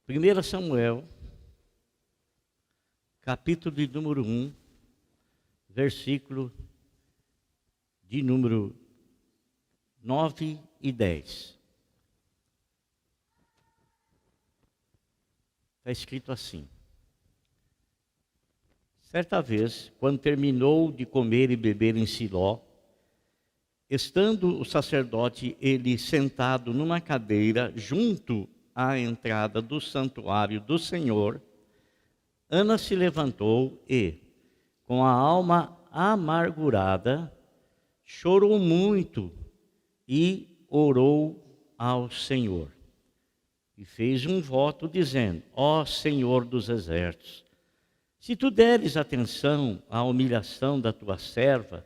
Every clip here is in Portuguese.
1 Samuel, capítulo de número 1, versículo de número 9 e 10. Está escrito assim: certa vez, quando terminou de comer e beber em Siló, estando o sacerdote, ele sentado numa cadeira junto à entrada do santuário do Senhor, Ana se levantou e, com a alma amargurada, chorou muito e orou ao Senhor. E fez um voto dizendo: ó Senhor dos exércitos, se tu deres atenção à humilhação da tua serva,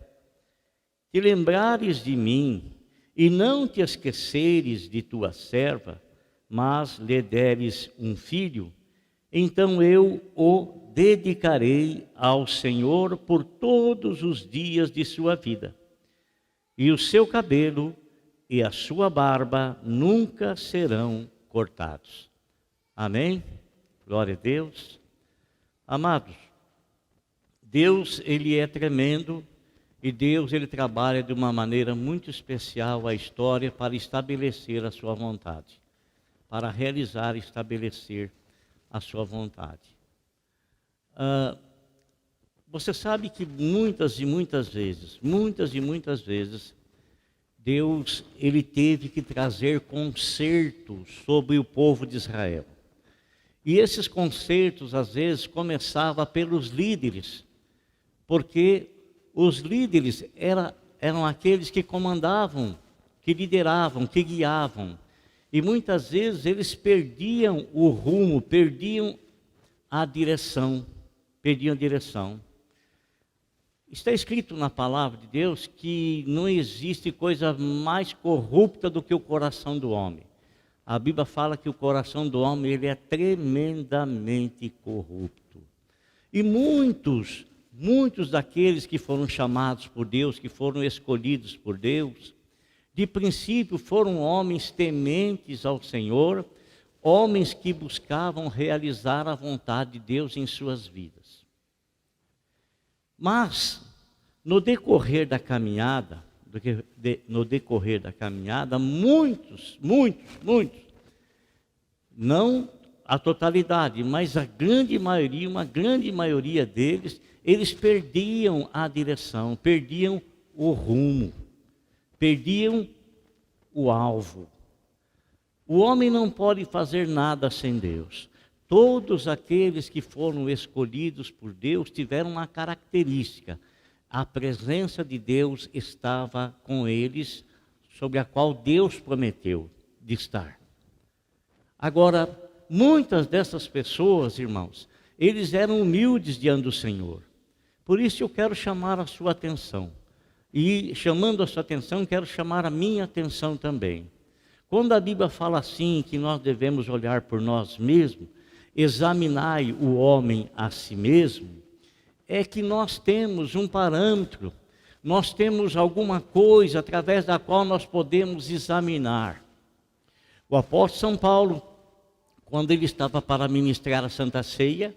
te lembrares de mim e não te esqueceres de tua serva, mas lhe deres um filho, então eu o dedicarei ao Senhor por todos os dias de sua vida, e o seu cabelo e a sua barba nunca serão cortados. Amém? Glória a Deus. Amados, Deus, Ele é tremendo, e Deus, Ele trabalha de uma maneira muito especial a história para estabelecer a sua vontade, para realizar e estabelecer a sua vontade. Você sabe que muitas e muitas vezes, Deus, Ele teve que trazer consertos sobre o povo de Israel. E esses consertos, às vezes, começavam pelos líderes, porque os líderes eram aqueles que comandavam, que lideravam, que guiavam. E muitas vezes eles perdiam o rumo, perdiam a direção. Está escrito na palavra de Deus que não existe coisa mais corrupta do que o coração do homem. A Bíblia fala que o coração do homem, ele é tremendamente corrupto. E muitos daqueles que foram chamados por Deus, que foram escolhidos por Deus, de princípio foram homens tementes ao Senhor, homens que buscavam realizar a vontade de Deus em suas vidas. Mas, no decorrer da caminhada, muitos, não a totalidade, mas a grande maioria, uma grande maioria deles, eles perdiam a direção, perdiam o rumo, perdiam o alvo. O homem não pode fazer nada sem Deus. Todos aqueles que foram escolhidos por Deus tiveram uma característica: a presença de Deus estava com eles, sobre a qual Deus prometeu de estar. Agora, muitas dessas pessoas, irmãos, eles eram humildes diante do Senhor. Por isso eu quero chamar a sua atenção. E chamando a sua atenção, quero chamar a minha atenção também. Quando a Bíblia fala assim, que nós devemos olhar por nós mesmos, examinai o homem a si mesmo, é que nós temos um parâmetro, nós temos alguma coisa através da qual nós podemos examinar. O apóstolo São Paulo, quando ele estava para ministrar a Santa Ceia,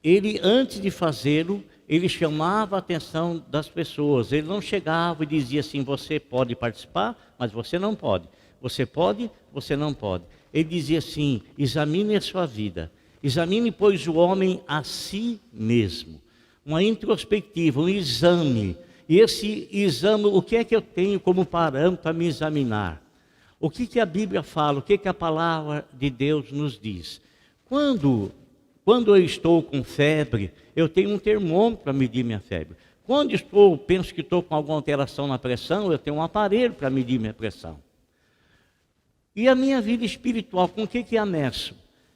ele, antes de fazê-lo, ele chamava a atenção das pessoas. Ele não chegava e dizia assim: você pode participar, mas você não pode. Você pode, você não pode. Ele dizia assim: examine a sua vida. Examine, pois, o homem a si mesmo. Uma introspectiva, um exame. E esse exame, o que é que eu tenho como parâmetro para me examinar? O que a Bíblia fala? O que a palavra de Deus nos diz? Quando eu estou com febre, eu tenho um termômetro para medir minha febre. Quando penso que estou com alguma alteração na pressão, eu tenho um aparelho para medir minha pressão. E a minha vida espiritual, com o que amesso?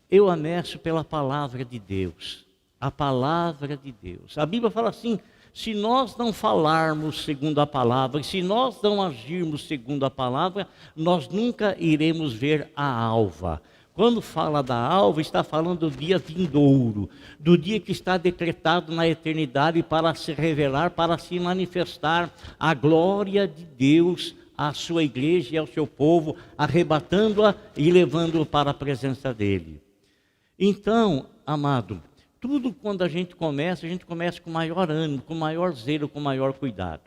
Eu amesso pela palavra de Deus. A palavra de Deus. A Bíblia fala assim: se nós não falarmos segundo a palavra, e se nós não agirmos segundo a palavra, nós nunca iremos ver a alva. Quando fala da alva, está falando do dia vindouro, do dia que está decretado na eternidade para se revelar, para se manifestar a glória de Deus à sua igreja e ao seu povo, arrebatando-a e levando-a para a presença dele. Então, amado, tudo quando a gente começa com maior ânimo, com maior zelo, com maior cuidado.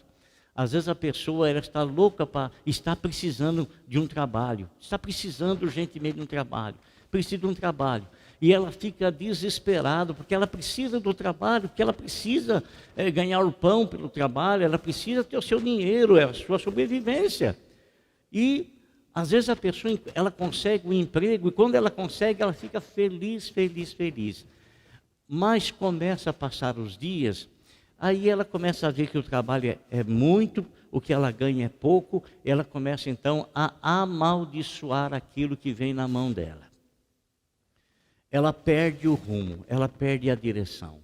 Às vezes a pessoa ela está louca, está precisando de um trabalho, está precisando urgentemente de um trabalho, precisa de um trabalho. E ela fica desesperada, porque ela precisa do trabalho, porque ela precisa ganhar o pão pelo trabalho, ela precisa ter o seu dinheiro, a sua sobrevivência. E às vezes a pessoa ela consegue um emprego, e quando ela consegue, ela fica feliz, feliz, feliz. Mas começa a passar os dias, aí ela começa a ver que o trabalho é muito, o que ela ganha é pouco, ela começa então a amaldiçoar aquilo que vem na mão dela. Ela perde o rumo, ela perde a direção.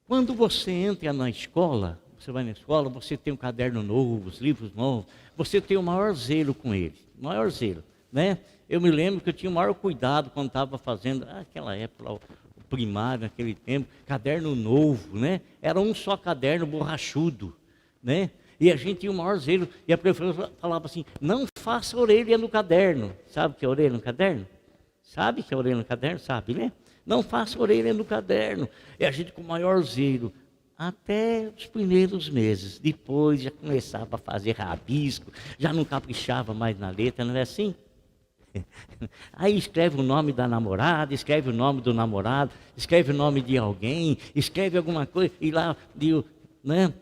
Quando você entra na escola, você vai na escola, você tem um caderno novo, os livros novos, você tem o maior zelo com ele, maior zelo, né? Eu me lembro que eu tinha o maior cuidado quando estava fazendo, naquela época, o primário, naquele tempo, caderno novo, né? Era um só caderno borrachudo, né? E a gente tinha o maior zelo, e a professora falava assim, não faça orelha no caderno. Sabe o que é orelha no caderno? Sabe que é orelha no caderno? Sabe, né? Não faça orelha no caderno. E a gente com o maior zelo, até os primeiros meses. Depois já começava a fazer rabisco, já não caprichava mais na letra, não é assim? Aí escreve o nome da namorada, escreve o nome do namorado, escreve o nome de alguém, escreve alguma coisa, e lá, né?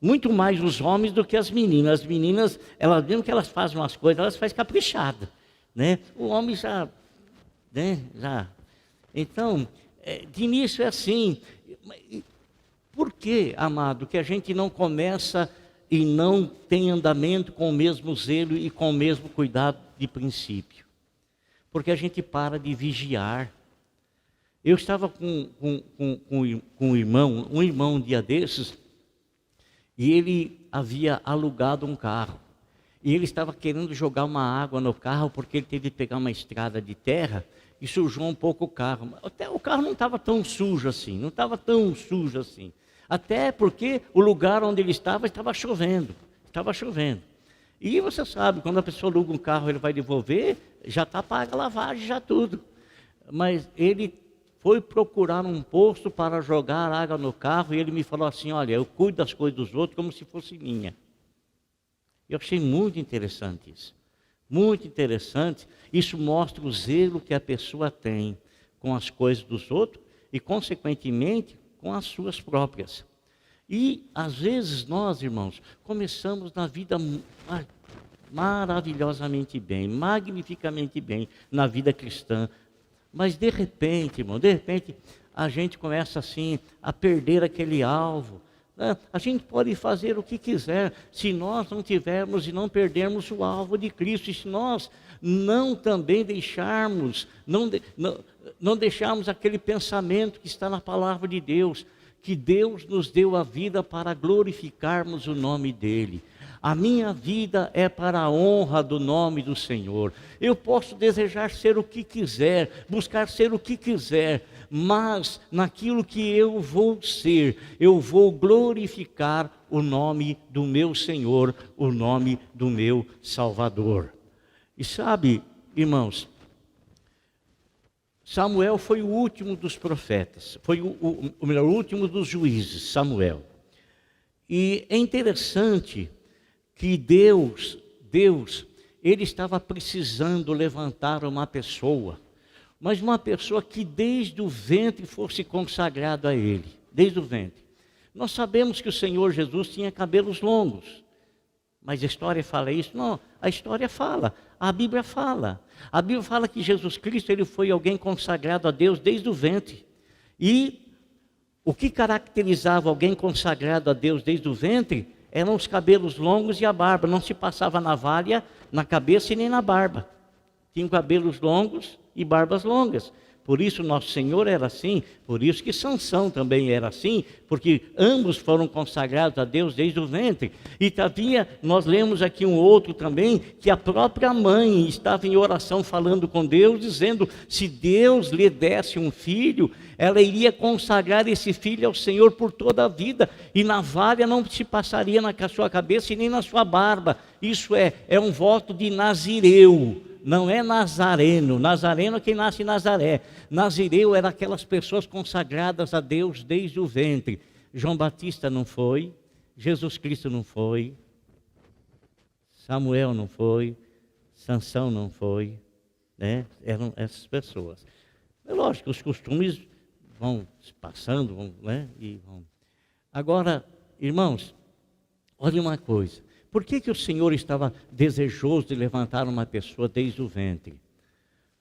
Muito mais os homens do que as meninas. As meninas, elas mesmo que elas fazem umas coisas, elas fazem caprichada. Né? O homem já, né? Então, de início é assim. Por que, amado, que a gente não começa e não tem andamento com o mesmo zelo e com o mesmo cuidado de princípio? Porque a gente para de vigiar. Eu estava com um irmão um dia desses, e ele havia alugado um carro. E ele estava querendo jogar uma água no carro, porque ele teve que pegar uma estrada de terra e sujou um pouco o carro. Até o carro não estava tão sujo assim, Até porque o lugar onde ele estava chovendo, E você sabe, quando a pessoa aluga um carro, ele vai devolver, já está paga a lavagem, já tudo. Mas ele foi procurar um posto para jogar água no carro, e ele me falou assim, olha, eu cuido das coisas dos outros como se fosse minha. Eu achei muito interessante isso, muito interessante. Isso mostra o zelo que a pessoa tem com as coisas dos outros e, consequentemente, com as suas próprias. E, às vezes, nós, irmãos, começamos na vida maravilhosamente bem, magnificamente bem, na vida cristã. Mas, de repente, irmão, a gente começa, assim, a perder aquele alvo. A gente pode fazer o que quiser, se nós não tivermos e não perdermos o alvo de Cristo, e se nós não também deixarmos, não deixarmos aquele pensamento que está na palavra de Deus, que Deus nos deu a vida para glorificarmos o nome dEle. A minha vida é para a honra do nome do Senhor. Eu posso desejar ser o que quiser, buscar ser o que quiser, mas naquilo que eu vou ser, eu vou glorificar o nome do meu Senhor, o nome do meu Salvador. E sabe, irmãos, Samuel foi o último dos profetas, foi o último dos juízes, Samuel. E é interessante que Deus, ele estava precisando levantar uma pessoa, mas uma pessoa que desde o ventre fosse consagrado a Ele, desde o ventre. Nós sabemos que o Senhor Jesus tinha cabelos longos, mas a história fala isso? Não, a história fala, a Bíblia fala. A Bíblia fala que Jesus Cristo, ele foi alguém consagrado a Deus desde o ventre. E o que caracterizava alguém consagrado a Deus desde o ventre eram os cabelos longos e a barba. Não se passava navalha na cabeça e nem na barba. Tinham cabelos longos e barbas longas, Por isso nosso Senhor era assim, por isso que Sansão também era assim, porque ambos foram consagrados a Deus desde o ventre. E todavia, nós lemos aqui um outro também, que a própria mãe estava em oração falando com Deus, dizendo, se Deus lhe desse um filho, ela iria consagrar esse filho ao Senhor por toda a vida, e navalha não se passaria na sua cabeça e nem na sua barba. Isso é um voto de nazireu. Não é nazareno. Nazareno é quem nasce em Nazaré. Nazireu era aquelas pessoas consagradas a Deus desde o ventre. João Batista não foi, Jesus Cristo não foi, Samuel não foi, Sansão não foi, né? Eram essas pessoas. É lógico que os costumes vão se passando, né? Agora, irmãos, olha uma coisa. Por que o Senhor estava desejoso de levantar uma pessoa desde o ventre?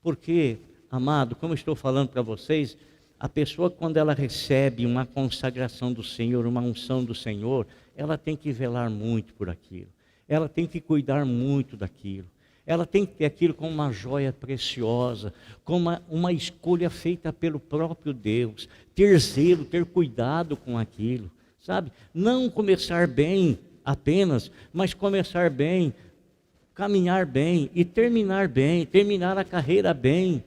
Porque, amado, como eu estou falando para vocês, a pessoa quando ela recebe uma consagração do Senhor, uma unção do Senhor, ela tem que velar muito por aquilo. Ela tem que cuidar muito daquilo. Ela tem que ter aquilo como uma joia preciosa, como uma escolha feita pelo próprio Deus. Ter zelo, ter cuidado com aquilo, sabe? Não começar bem apenas, mas começar bem, caminhar bem e terminar bem, terminar a carreira bem,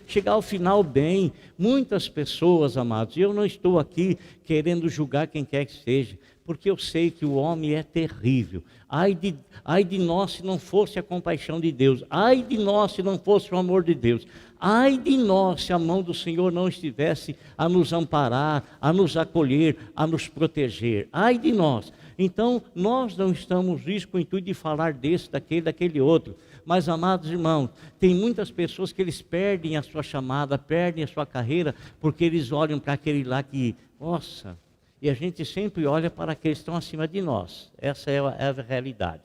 chegar ao final bem. Muitas pessoas, amados, e eu não estou aqui querendo julgar quem quer que seja, porque eu sei que o homem é terrível. Ai de nós se não fosse a compaixão de Deus, ai de nós se não fosse o amor de Deus, ai de nós se a mão do Senhor não estivesse a nos amparar, a nos acolher, a nos proteger, ai de nós. Então, nós não estamos com o intuito de falar desse, daquele outro. Mas, amados irmãos, tem muitas pessoas que eles perdem a sua chamada, perdem a sua carreira, porque eles olham para aquele lá que, nossa, e a gente sempre olha para aqueles que estão acima de nós. Essa é a realidade.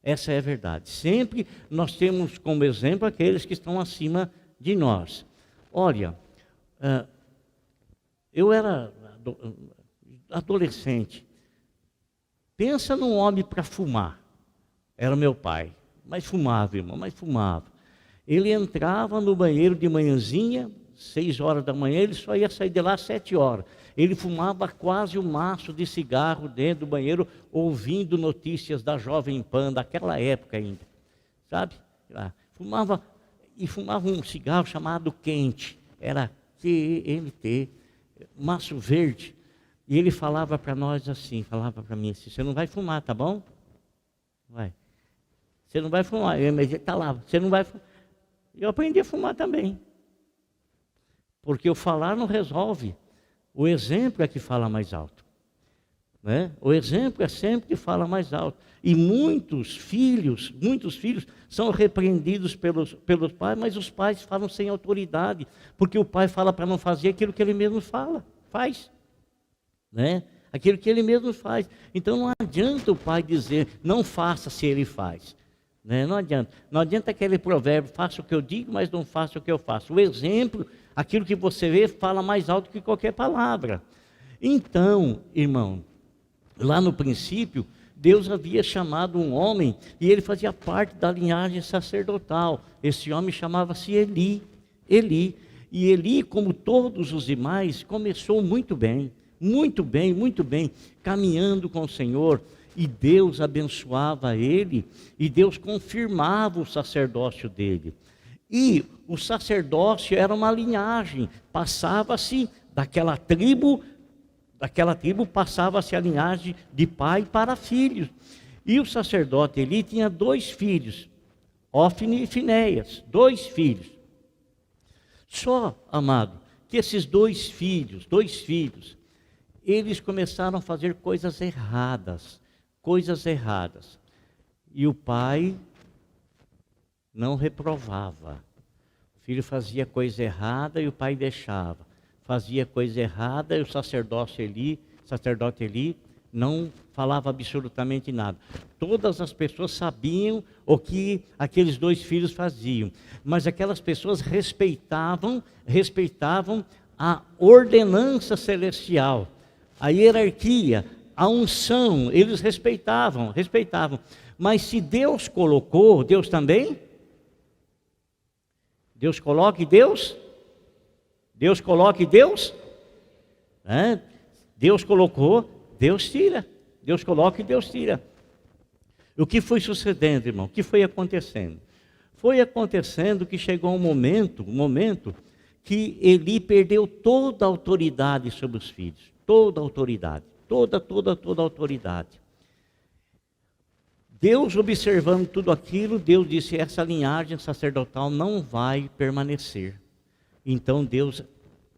Essa é a verdade. Sempre nós temos como exemplo aqueles que estão acima de nós. Olha, eu era adolescente. Pensa num homem para fumar. Era meu pai. Mas fumava, irmão, mas fumava. Ele entrava no banheiro de manhãzinha, 6 horas da manhã, ele só ia sair de lá às 7 horas. Ele fumava quase um maço de cigarro dentro do banheiro, ouvindo notícias da Jovem Pan, daquela época ainda. Sabe? Fumava um cigarro chamado Quente. Era QMT, maço verde. E ele falava para nós assim, falava para mim assim, você não vai fumar, tá bom? Vai. Você não vai fumar. Mas ele está lá, você não vai fumar. Eu aprendi a fumar também. Porque o falar não resolve. O exemplo é que fala mais alto. Né? O exemplo é sempre que fala mais alto. E muitos filhos são repreendidos pelos pais, mas os pais falam sem autoridade. Porque o pai fala para não fazer aquilo que ele mesmo faz. Né? Aquilo que ele mesmo faz. Então não adianta o pai dizer, não faça se ele faz. Né? Não adianta aquele provérbio, faça o que eu digo, mas não faça o que eu faço. O exemplo, aquilo que você vê, fala mais alto que qualquer palavra. Então, irmão, lá no princípio, Deus havia chamado um homem, e ele fazia parte da linhagem sacerdotal. Esse homem chamava-se Eli. E Eli, como todos os demais, começou muito bem, caminhando com o Senhor, e Deus abençoava ele, e Deus confirmava o sacerdócio dele. E o sacerdócio era uma linhagem, passava-se daquela tribo passava-se a linhagem de pai para filhos. E o sacerdote Eli tinha 2 filhos, Ofni e Finéias, 2 filhos. Só, amado, que esses 2 filhos, eles começaram a fazer coisas erradas. E o pai não reprovava. O filho fazia coisa errada e o pai deixava. Fazia coisa errada e o sacerdote Eli não falava absolutamente nada. Todas as pessoas sabiam o que aqueles 2 filhos faziam, mas aquelas pessoas respeitavam a ordenança celestial, a hierarquia, a unção, eles respeitavam. Mas se Deus colocou, Deus também? Deus coloca e Deus Deus coloca e Deus, Deus colocou, Deus tira. Deus coloca e Deus tira. O que foi sucedendo, irmão? O que foi acontecendo? Foi acontecendo que chegou um momento que Eli perdeu toda a autoridade sobre os filhos. Toda a autoridade. Toda a autoridade. Deus, observando tudo aquilo, Deus disse: essa linhagem sacerdotal não vai permanecer. Então Deus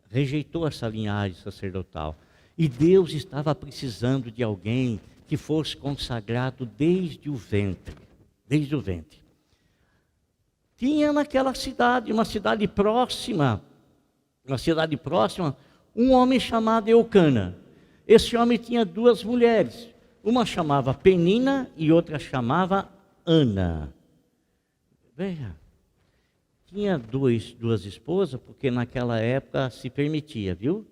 rejeitou essa linhagem sacerdotal. E Deus estava precisando de alguém que fosse consagrado desde o ventre. Desde o ventre. Tinha naquela cidade, uma cidade próxima, um homem chamado Eucana. Esse homem tinha duas mulheres. Uma chamava Penina e outra chamava Ana. Veja, tinha duas esposas, porque naquela época se permitia, viu?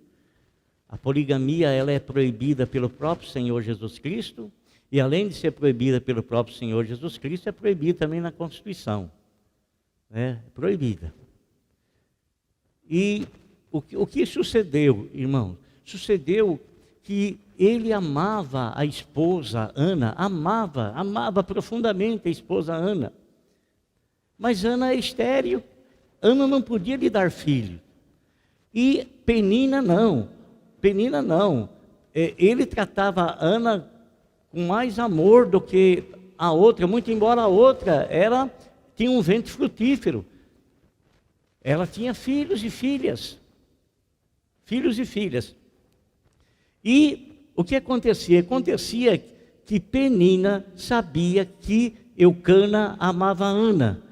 A poligamia, ela é proibida pelo próprio Senhor Jesus Cristo, e além de ser proibida pelo próprio Senhor Jesus Cristo, é proibida também na Constituição. É proibida. E o que sucedeu, irmão? Sucedeu que ele amava a esposa Ana, amava profundamente a esposa Ana. Mas Ana é estéril, Ana não podia lhe dar filho. E Penina não. Ele tratava Ana com mais amor do que a outra, muito embora a outra tinha um ventre frutífero. Ela tinha filhos e filhas. E o que acontecia? Acontecia que Penina sabia que Eucana amava Ana.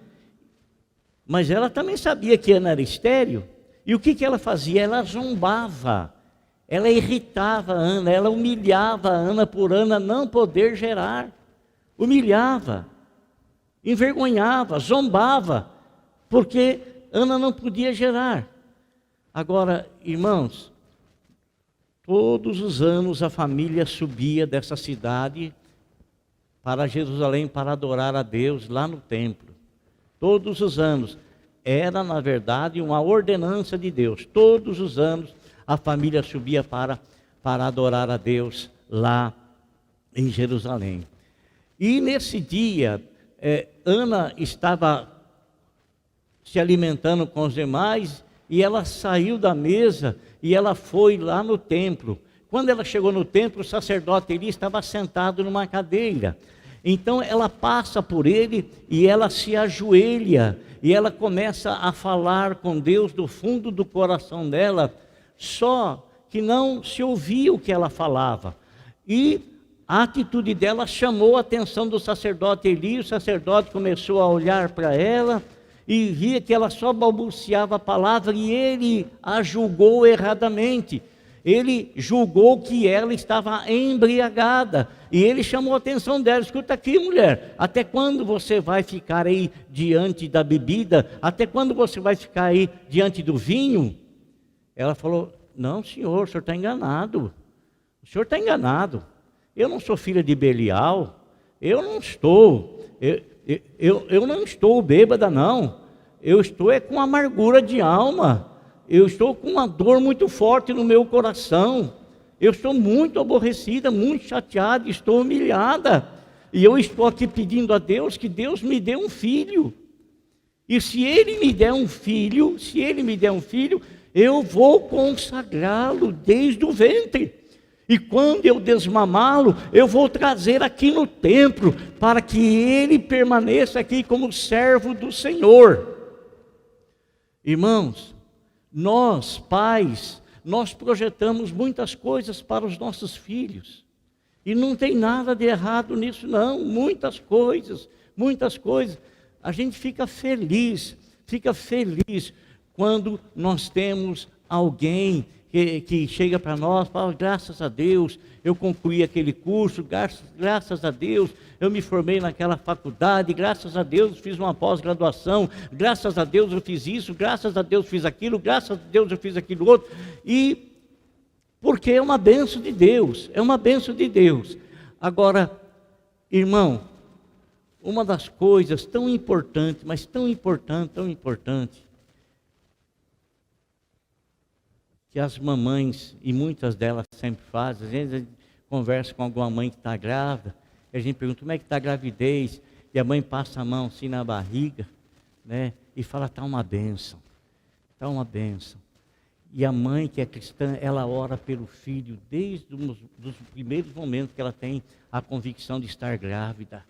Mas ela também sabia que Ana era estéril. E o que ela fazia? Ela zombava. Ela irritava a Ana, ela humilhava a Ana por Ana não poder gerar. Humilhava, envergonhava, zombava, porque Ana não podia gerar. Agora, irmãos, todos os anos a família subia dessa cidade para Jerusalém para adorar a Deus lá no templo. Todos os anos. Era, na verdade, uma ordenança de Deus. Todos os anos a família subia para adorar a Deus lá em Jerusalém. E nesse dia, Ana estava se alimentando com os demais e ela saiu da mesa e ela foi lá no templo. Quando ela chegou no templo, o sacerdote Eli estava sentado numa cadeira. Então ela passa por ele e ela se ajoelha e ela começa a falar com Deus do fundo do coração dela, só que não se ouvia o que ela falava. E a atitude dela chamou a atenção do sacerdote Eli. O sacerdote começou a olhar para ela e via que ela só balbuciava a palavra, e ele a julgou erradamente. Ele julgou que ela estava embriagada, e ele chamou a atenção dela: escuta aqui, mulher, até quando você vai ficar aí diante da bebida? Até quando você vai ficar aí diante do vinho? Ela falou: não, senhor, o senhor está enganado. O senhor está enganado. Eu não sou filha de Belial. Eu não estou. Eu não estou bêbada, não. Eu estou com amargura de alma. Eu estou com uma dor muito forte no meu coração. Eu estou muito aborrecida, muito chateada, estou humilhada. E eu estou aqui pedindo a Deus que Deus me dê um filho. E se Ele me der um filho, eu vou consagrá-lo desde o ventre. E quando eu desmamá-lo, eu vou trazer aqui no templo, para que ele permaneça aqui como servo do Senhor. Irmãos, nós, pais, nós projetamos muitas coisas para os nossos filhos. E não tem nada de errado nisso, não. Muitas coisas. A gente fica feliz quando nós temos alguém que chega para nós, fala: graças a Deus eu concluí aquele curso, graças a Deus eu me formei naquela faculdade, graças a Deus eu fiz uma pós-graduação, graças a Deus eu fiz isso, graças a Deus eu fiz aquilo, graças a Deus eu fiz aquilo outro. E porque é uma bênção de Deus, Agora, irmão, uma das coisas tão importantes, mas tão importante, que as mamães, e muitas delas sempre fazem, às vezes a gente conversa com alguma mãe que está grávida, e a gente pergunta como é que está a gravidez, e a mãe passa a mão assim na barriga, né, e fala, está uma bênção, está uma bênção. E a mãe que é cristã, ela ora pelo filho desde os primeiros momentos que ela tem a convicção de estar grávida.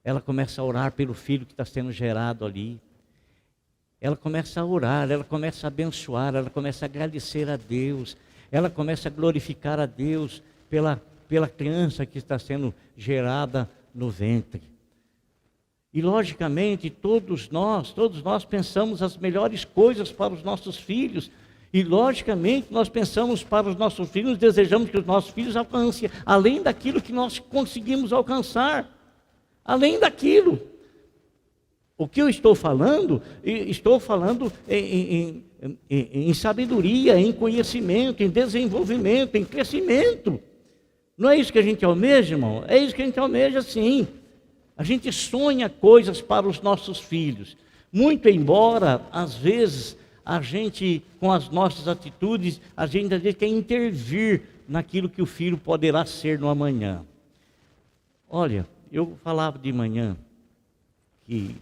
Ela começa a orar pelo filho que está sendo gerado ali. Ela começa a orar, ela começa a abençoar, ela começa a agradecer a Deus, ela começa a glorificar a Deus pela criança que está sendo gerada no ventre. E logicamente todos nós pensamos as melhores coisas para os nossos filhos. E logicamente nós pensamos para os nossos filhos, desejamos que os nossos filhos alcancem, além daquilo que nós conseguimos alcançar. Além daquilo. O que eu estou falando em sabedoria, em conhecimento, em desenvolvimento, em crescimento. Não é isso que a gente almeja, irmão? É isso que a gente almeja, sim. A gente sonha coisas para os nossos filhos. Muito embora, às vezes, a gente, com as nossas atitudes, a gente às vezes quer intervir naquilo que o filho poderá ser no amanhã. Olha, eu falava de manhã que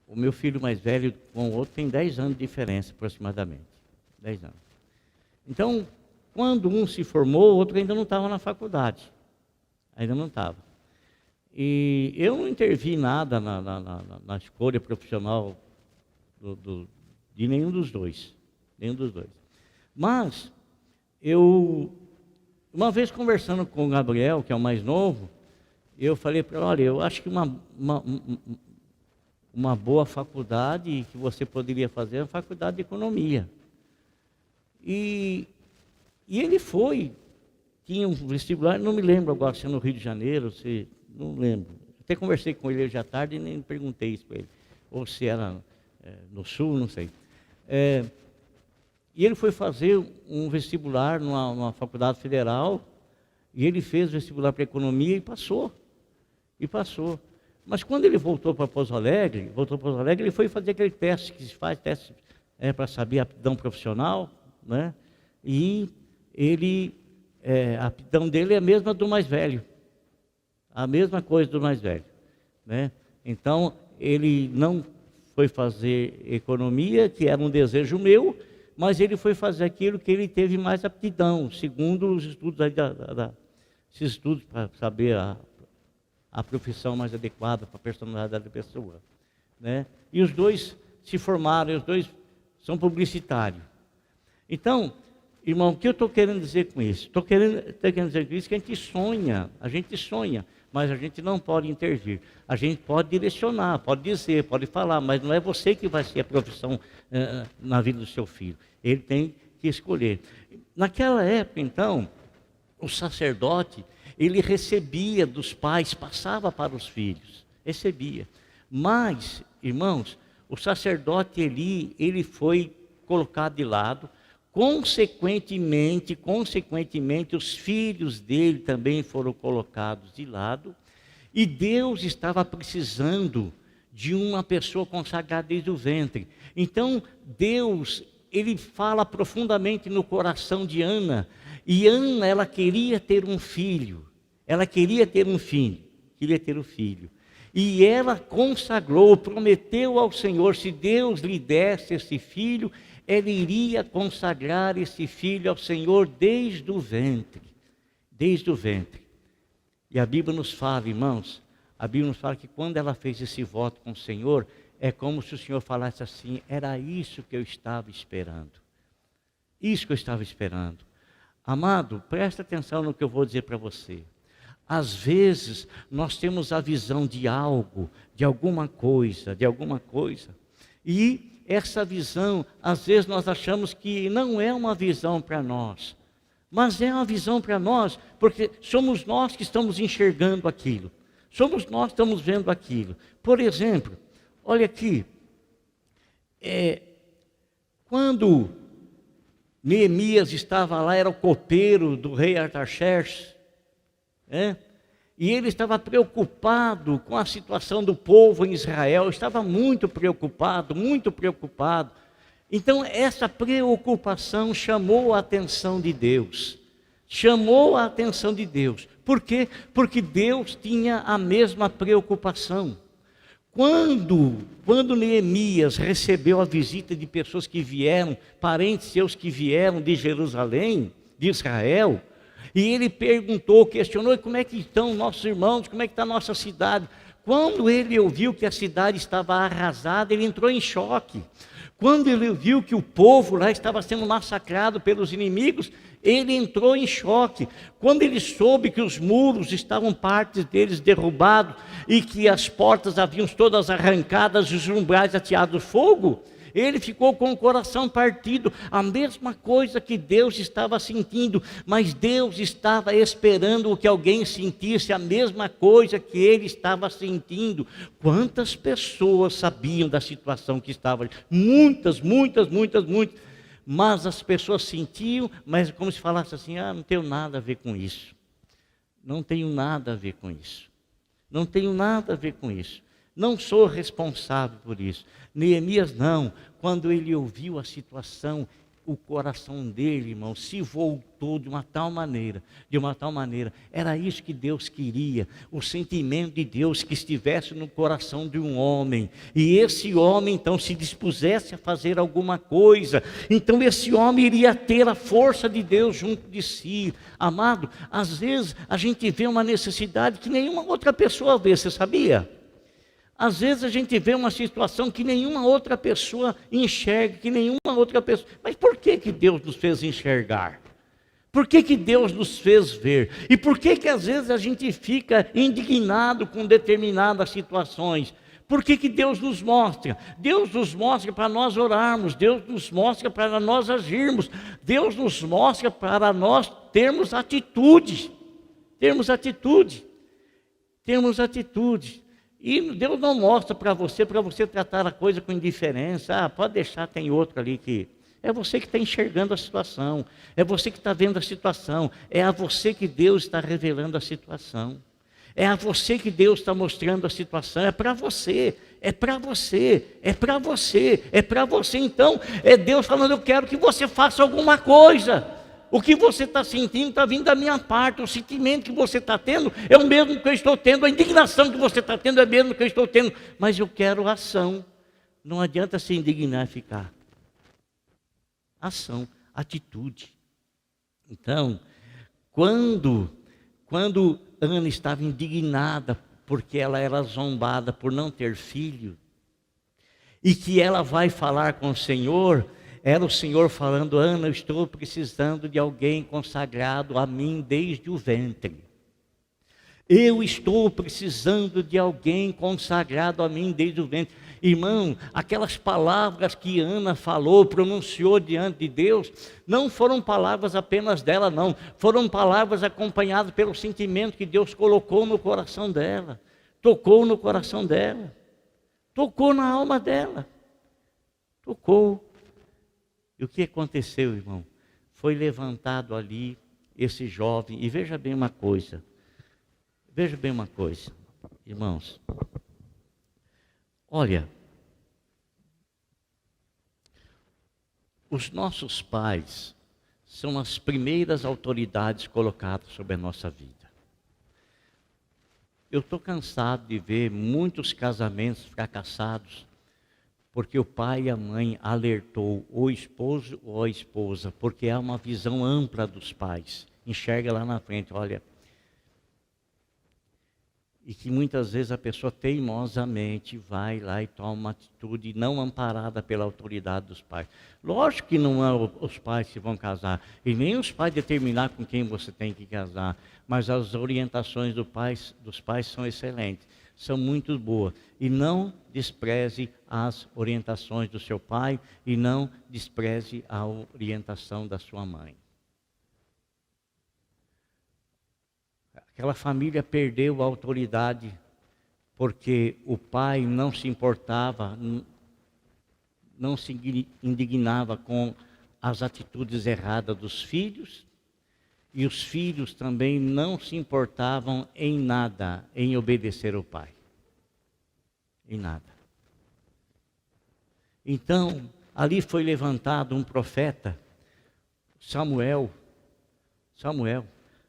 o meu filho mais velho com o outro tem 10 anos de diferença, aproximadamente. 10 anos. Então, quando um se formou, o outro ainda não estava na faculdade. Ainda não estava. E eu não intervi nada na escolha profissional de nenhum dos dois. Mas, uma vez conversando com o Gabriel, que é o mais novo, eu falei para ele, olha, eu acho que uma boa faculdade que você poderia fazer é a faculdade de economia. E ele tinha um vestibular, não me lembro agora se é no Rio de Janeiro, não lembro. Até conversei com ele hoje à tarde e nem perguntei isso para ele. Ou se era no Sul, não sei. E ele foi fazer um vestibular numa faculdade federal, e ele fez vestibular para economia e passou. Mas quando ele voltou para Pouso Alegre, ele foi fazer aquele teste que se faz, teste para saber a aptidão profissional, né? E a aptidão dele é a mesma do mais velho. A mesma coisa do mais velho, né? Então, ele não foi fazer economia, que era um desejo meu, mas ele foi fazer aquilo que ele teve mais aptidão, segundo os estudos esses estudos para saber a profissão mais adequada para a personalidade da pessoa, né? E os dois se formaram, os dois são publicitários. Então, irmão, o que eu estou querendo dizer com isso? Estou querendo dizer com isso que a gente sonha, mas a gente não pode intervir. A gente pode direcionar, pode dizer, pode falar, mas não é você que vai ser a profissão na vida do seu filho. Ele tem que escolher. Naquela época, então, o sacerdote, ele recebia dos pais, passava para os filhos, recebia. Mas, irmãos, o sacerdote ele foi colocado de lado, consequentemente, os filhos dele também foram colocados de lado, e Deus estava precisando de uma pessoa consagrada desde o ventre. Então, Deus, ele fala profundamente no coração de Ana, e Ana, ela queria ter um filho, e ela consagrou, prometeu ao Senhor, se Deus lhe desse esse filho, ela iria consagrar esse filho ao Senhor desde o ventre. E a Bíblia nos fala, irmãos, que quando ela fez esse voto com o Senhor, é como se o Senhor falasse assim, era isso que eu estava esperando. Amado, presta atenção no que eu vou dizer para você. Às vezes, nós temos a visão de algo, de alguma coisa, e essa visão, às vezes nós achamos que não é uma visão para nós, mas é uma visão para nós, porque somos nós que estamos enxergando aquilo, somos nós que estamos vendo aquilo. Por exemplo, olha aqui, quando Neemias estava lá, era o copeiro do rei Artaxerxes, e ele estava preocupado com a situação do povo em Israel, estava muito preocupado, Então, essa preocupação chamou a atenção de Deus. Chamou a atenção de Deus. Por quê? Porque Deus tinha a mesma preocupação. Quando Neemias recebeu a visita de pessoas que vieram, parentes seus que vieram de Jerusalém, de Israel, e ele perguntou, questionou, como é que estão nossos irmãos, como é que está a nossa cidade? Quando ele ouviu que a cidade estava arrasada, ele entrou em choque. Quando ele viu que o povo lá estava sendo massacrado pelos inimigos, ele entrou em choque. Quando ele soube que os muros estavam partes deles derrubados e que as portas haviam todas arrancadas e os umbrais ateados fogo, ele ficou com o coração partido, a mesma coisa que Deus estava sentindo, mas Deus estava esperando que alguém sentisse a mesma coisa que ele estava sentindo. Quantas pessoas sabiam da situação que estava? Muitas, mas as pessoas sentiam, mas como se falasse assim, não tenho nada a ver com isso, não tenho nada a ver com isso, não tenho nada a ver com isso. Não sou responsável por isso. Neemias não. Quando ele ouviu a situação, o coração dele, irmão, se voltou de uma tal maneira. Era isso que Deus queria. O sentimento de Deus que estivesse no coração de um homem. E esse homem, então, se dispusesse a fazer alguma coisa. Então, esse homem iria ter a força de Deus junto de si. Amado, às vezes a gente vê uma necessidade que nenhuma outra pessoa vê, você sabia? Às vezes a gente vê uma situação que nenhuma outra pessoa enxerga, que nenhuma outra pessoa... Mas por que Deus nos fez enxergar? Por que Deus nos fez ver? E por que às vezes a gente fica indignado com determinadas situações? Por que Deus nos mostra? Deus nos mostra para nós orarmos, Deus nos mostra para nós agirmos, Deus nos mostra para nós termos atitude. E Deus não mostra para você tratar a coisa com indiferença. Pode deixar, tem outro ali que... É você que está enxergando a situação, é você que está vendo a situação, é a você que Deus está revelando a situação, é a você que Deus está mostrando a situação, é para você. Então, é Deus falando, eu quero que você faça alguma coisa. O que você está sentindo está vindo da minha parte, o sentimento que você está tendo é o mesmo que eu estou tendo, a indignação que você está tendo é o mesmo que eu estou tendo, mas eu quero ação. Não adianta se indignar e ficar. Ação, atitude. Então, quando Ana estava indignada porque ela era zombada por não ter filho, e que ela vai falar com o Senhor, era o Senhor falando, Ana, eu estou precisando de alguém consagrado a mim desde o ventre. Eu estou precisando de alguém consagrado a mim desde o ventre. Irmão, aquelas palavras que Ana falou, pronunciou diante de Deus, não foram palavras apenas dela, não. Foram palavras acompanhadas pelo sentimento que Deus colocou no coração dela. Tocou no coração dela. Tocou na alma dela. Tocou. E o que aconteceu, irmão? Foi levantado ali esse jovem, e veja bem uma coisa, irmãos, olha, os nossos pais são as primeiras autoridades colocadas sobre a nossa vida. Eu estou cansado de ver muitos casamentos fracassados, porque o pai e a mãe alertou o esposo ou a esposa, porque há uma visão ampla dos pais, enxerga lá na frente, olha, e que muitas vezes a pessoa teimosamente vai lá e toma uma atitude não amparada pela autoridade dos pais. Lógico que não é os pais que vão casar, e nem os pais determinar com quem você tem que casar, mas as orientações dos pais são excelentes, são muito boas. E não despreze as orientações do seu pai e não despreze a orientação da sua mãe. Aquela família perdeu a autoridade porque o pai não se importava, não se indignava com as atitudes erradas dos filhos, e os filhos também não se importavam em nada em obedecer ao pai. Em nada. Então, ali foi levantado um profeta, Samuel.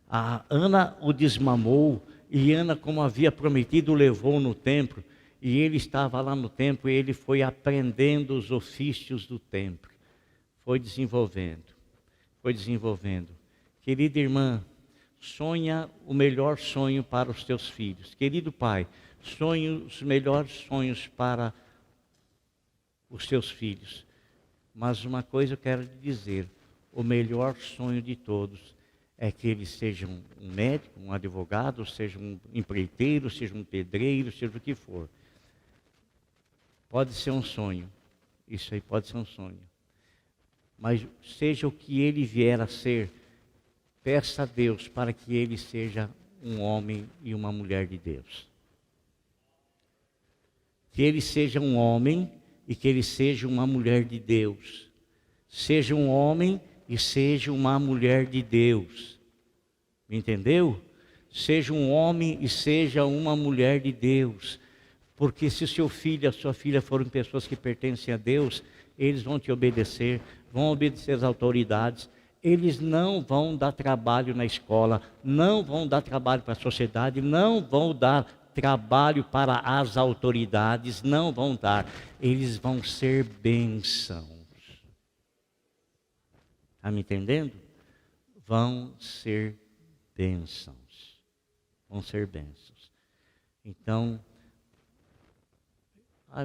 A Ana o desmamou, e Ana, como havia prometido, o levou no templo. E ele estava lá no templo, e ele foi aprendendo os ofícios do templo. Foi desenvolvendo. Querida irmã, sonha o melhor sonho para os teus filhos. Querido pai, sonhe os melhores sonhos para os teus filhos. Mas uma coisa eu quero lhe dizer, o melhor sonho de todos é que eles sejam um médico, um advogado, seja um empreiteiro, seja um pedreiro, seja o que for. Pode ser um sonho, isso aí pode ser um sonho. Mas seja o que ele vier a ser, peça a Deus para que ele seja um homem e uma mulher de Deus. Que ele seja um homem e que ele seja uma mulher de Deus. Seja um homem e seja uma mulher de Deus. Me entendeu? Seja um homem e seja uma mulher de Deus. Porque se seu filho e a sua filha forem pessoas que pertencem a Deus, eles vão te obedecer, vão obedecer às autoridades. Eles não vão dar trabalho na escola, não vão dar trabalho para a sociedade, não vão dar trabalho para as autoridades, não vão dar. Eles vão ser bênçãos. Está me entendendo? Vão ser bênçãos. Vão ser bênçãos. Então,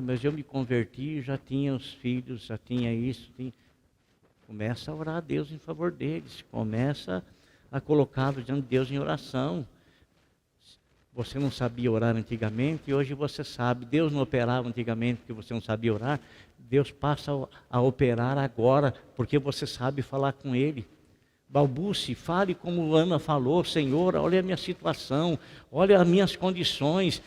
mas eu me converti, já tinha os filhos, já tinha isso. Começa a orar a Deus em favor deles. Começa a colocá-los diante de Deus em oração. Você não sabia orar antigamente e hoje você sabe. Deus não operava antigamente porque você não sabia orar. Deus passa a operar agora porque você sabe falar com Ele. Balbucie, fale como Ana falou: Senhor, olha a minha situação, olha as minhas condições.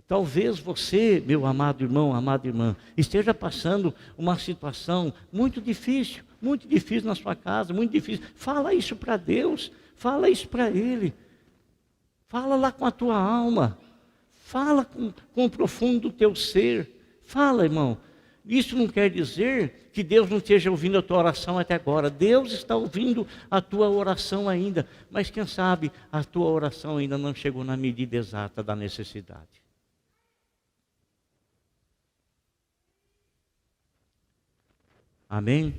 Talvez você, meu amado irmão, amada irmã, esteja passando uma situação muito difícil na sua casa, muito difícil. Fala isso para Deus, fala isso para Ele. Fala lá com a tua alma, fala com o profundo do teu ser. Fala, irmão. Isso não quer dizer que Deus não esteja ouvindo a tua oração até agora. Deus está ouvindo a tua oração ainda, mas quem sabe a tua oração ainda não chegou na medida exata da necessidade. Amém?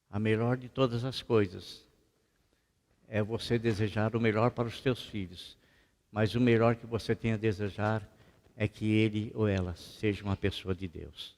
A melhor de todas as coisas é você desejar o melhor para os teus filhos. Mas o melhor que você tem a desejar é que ele ou ela seja uma pessoa de Deus.